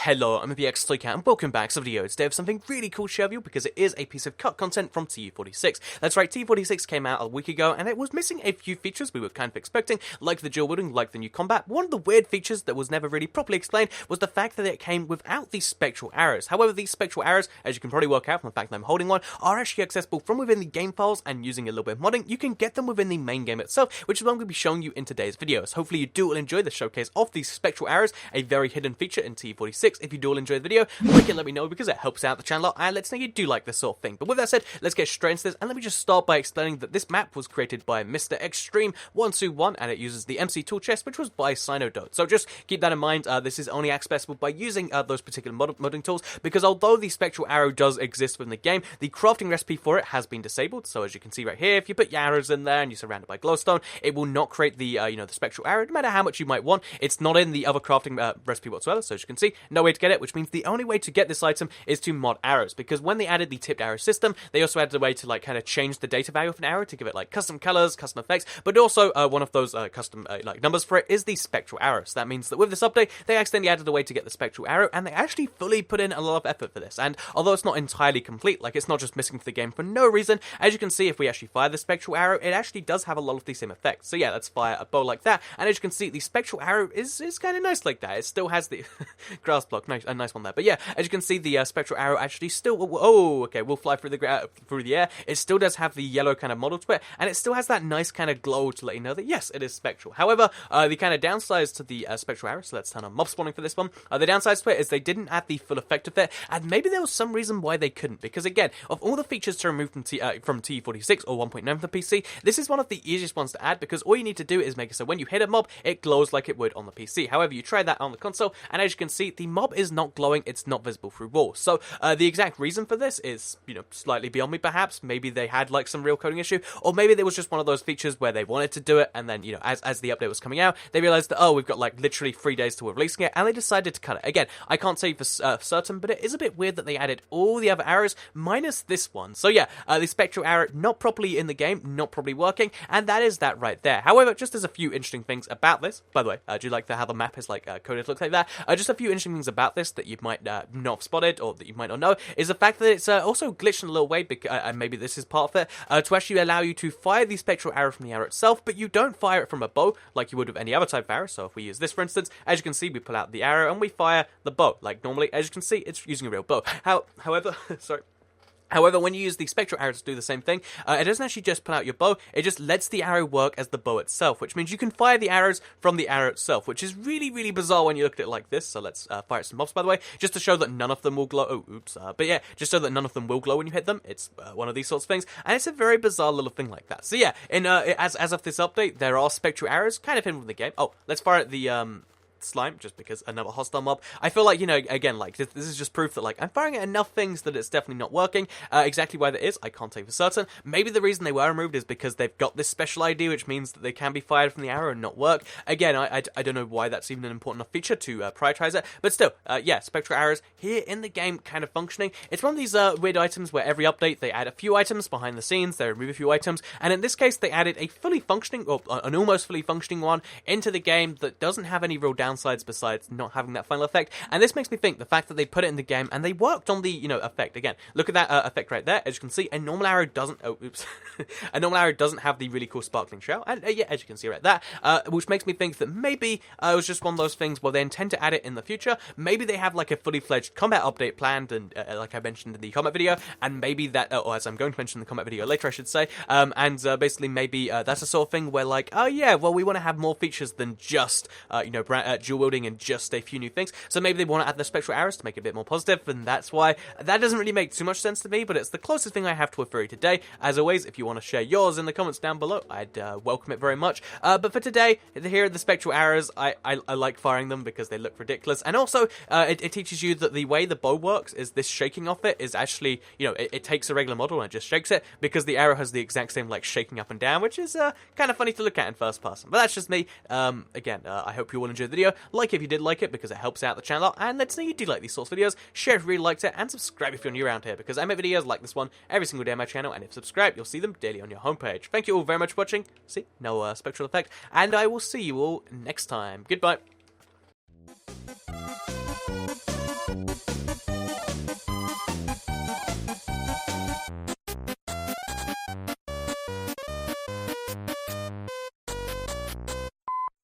Hello, I'm PS3 and welcome back to the video. Today I have something really cool to share with you because it is a piece of cut content from TU46. That's right, TU46 came out a week ago and it was missing a few features we were kind of expecting, like the dual wielding, like the new combat. One of the weird features that was never really properly explained was the fact that it came without these spectral arrows. However, these spectral arrows, as you can probably work out from the fact that I'm holding one, are actually accessible from within the game files, and using a little bit of modding, you can get them within the main game itself, which is what I'm going to be showing you in today's videos. Hopefully you do all enjoy the showcase of these spectral arrows, a very hidden feature in TU46. If you do all enjoy the video, like it, let me know because it helps out the channel and lets know you do like this sort of thing. But with that said, let's get straight into this, and let me just start by explaining that this map was created by Mr. Extreme121 and it uses the MC tool chest, which was by Sinodot. So just keep that in mind. This is only accessible by using those particular modding tools, because although the spectral arrow does exist within the game, the crafting recipe for it has been disabled. So as you can see right here, if you put your arrows in there and you're surrounded by glowstone, it will not create the the spectral arrow, no matter how much you might want. It's not in the other crafting recipe whatsoever. So as you can see, no way to get it, which means the only way to get this item is to mod arrows, because when they added the tipped arrow system, they also added a way to like kind of change the data value of an arrow to give it like custom colors, custom effects, but also one of those custom like numbers for it is the spectral arrow. So that means that with this update, they accidentally added a way to get the spectral arrow, and they actually fully put in a lot of effort for this. And although it's not entirely complete, like it's not just missing for the game for no reason, as you can see, if we actually fire the spectral arrow, it actually does have a lot of the same effects. So yeah, let's fire a bow like that, and as you can see, the spectral arrow is kind of nice like that. It still has the grass block, a nice one there. But yeah, as you can see, the spectral arrow actually still, will fly through the air. It still does have the yellow kind of model to it, and it still has that nice kind of glow to let you know that yes, it is spectral. However, the kind of downsides to the spectral arrow, so let's turn on mob spawning for this one. The downsides to it is they didn't add the full effect of it, and maybe there was some reason why they couldn't, because again, of all the features to remove from TU46 or 1.9 for the PC, this is one of the easiest ones to add, because all you need to do is make it so when you hit a mob, it glows like it would on the PC. However, you try that on the console, and as you can see, the mob is not glowing, it's not visible through walls. So the exact reason for this is, slightly beyond me perhaps. Maybe they had like some real coding issue, or maybe there was just one of those features where they wanted to do it, and then, as the update was coming out, they realized that, oh, we've got like literally 3 days to releasing it, and they decided to cut it. Again, I can't say for certain, but it is a bit weird that they added all the other arrows minus this one. So yeah, the spectral arrow not properly in the game, not properly working, and that is that right there. However, just there's a few interesting things about this. By the way, do you like how the map is like coded looks like that? Just a few interesting things about this that you might not have spotted, or that you might not know, is the fact that it's also glitched in a little way, and maybe this is part of it, to actually allow you to fire the spectral arrow from the arrow itself, but you don't fire it from a bow like you would with any other type of arrow. So if we use this, for instance, as you can see, we pull out the arrow and we fire the bow like normally. As you can see, it's using a real bow. However, sorry. However, when you use the spectral arrow to do the same thing, it doesn't actually just pull out your bow, it just lets the arrow work as the bow itself, which means you can fire the arrows from the arrow itself, which is really, really bizarre when you look at it like this. So let's fire some mobs, by the way, just to show that none of them will glow. Oh, oops. But yeah, just so that none of them will glow when you hit them. It's one of these sorts of things, and it's a very bizarre little thing like that. So yeah, as of this update, there are spectral arrows kind of hidden within the game. Oh, let's fire at the slime, just because another hostile mob. I feel like, again, like this is just proof that like I'm firing at enough things that it's definitely not working. Exactly why that is, I can't say for certain. Maybe the reason they were removed is because they've got this special ID, which means that they can be fired from the arrow and not work. Again, I don't know why that's even an important enough feature to prioritize it, but still, yeah, spectral arrows here in the game kind of functioning. It's one of these weird items where every update they add a few items behind the scenes, they remove a few items, and in this case they added a fully functioning, or an almost fully functioning one into the game that doesn't have any real downsides besides not having that final effect. And this makes me think the fact that they put it in the game and they worked on the effect. Again, look at that effect right there. As you can see, a normal arrow doesn't a normal arrow doesn't have the really cool sparkling trail, and yeah, as you can see right there, which makes me think that maybe it was just one of those things where they intend to add it in the future. Maybe they have like a fully fledged combat update planned, and like I mentioned in the combat video, and maybe that, or as I'm going to mention in the combat video later, I should say, and basically maybe that's a sort of thing where like, oh yeah, well, we want to have more features than just dual wielding and just a few new things. So maybe they want to add the spectral arrows to make it a bit more positive, and that's why. That doesn't really make too much sense to me, but it's the closest thing I have to a theory today. As always, if you want to share yours in the comments down below, I'd welcome it very much. But for today, here are the spectral arrows. I like firing them because they look ridiculous, and also it teaches you that the way the bow works is this shaking off it is actually, it takes a regular model and it just shakes it, because the arrow has the exact same like shaking up and down, which is kind of funny to look at in first person. But that's just me. Again, I hope you all enjoyed the video. Like if you did like it, because it helps out the channel, and let us know you do like these sorts of videos. Share if you really liked it, and subscribe if you're new around here, because I make videos like this one every single day on my channel, and if subscribed, you'll see them daily on your homepage. Thank you all very much for watching. See, no spectral effect, and I will see you all next time. Goodbye.